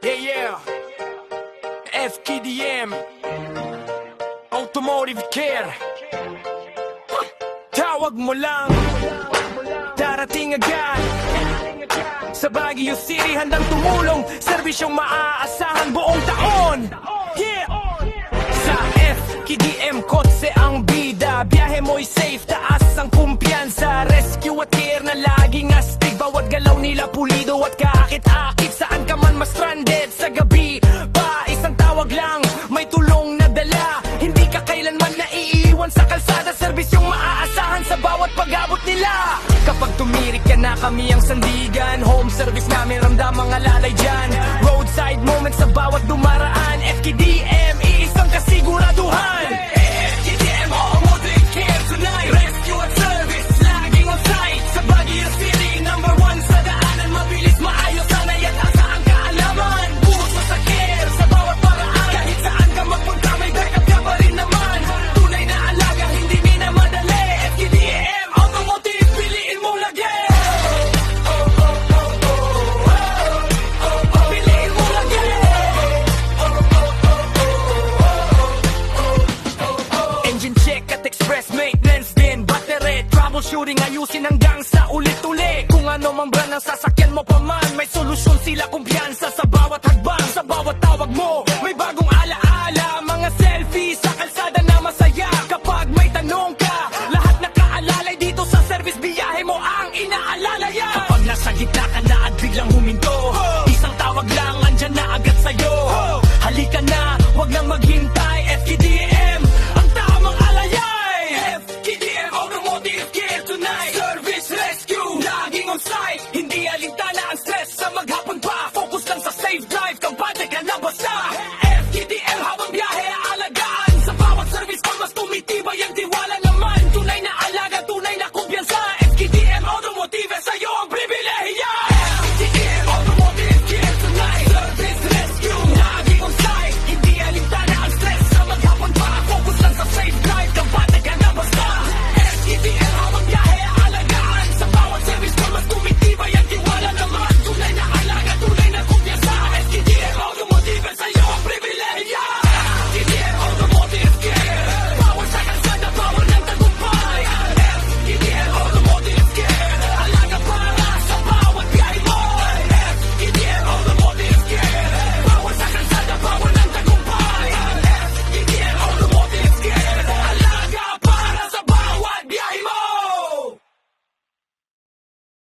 Yeah, FKDM Automotive Care. Tawag mo lang, darating agad. Sa Baguio City handang tumulong, serbisyong maaasahan buong taon. Yeah! Sa FKDM kotse ang bida, biyahe mo'y safe, taas ang kumpiyansa. Rescue at care na laging astig, bawat galaw nila pulido at kaakit-akit. Saan ka man ma-stranded sa gabi pa, isang tawag lang, may tulong na dala. Hindi ka kailanman naiiwan sa kalsada, serbisyong maaasahan sa bawat pag-abot nila. Kapag tumirik ka na, kami ang sandigan. Home service namin, ramdam ang alalay dyan. Roadside moments sa bawat dumaraan. FKDM, iisang kasiguraduhan. FKDM, automotive care tonight. Rescue at service, laging on site. Sa Baguio City, #1 sa daanan. Mabilis, maayos, sanay at asa ang kaalaman. Puso sa care, sa bawat paraan. Kahit saan ka magpunta, may backup ka pa rin naman. Tunay na alaga, hindi minamadali. FKDM, automotive, piliin mo lagi. Piliin mo lagi. Engine check at express maintenance din. Battery, troubleshooting, ayusin hanggang sa ulit-uli. Kung ano mang brand ng sasakyan mo pa man, may solusyon sila, kumpiyansa sa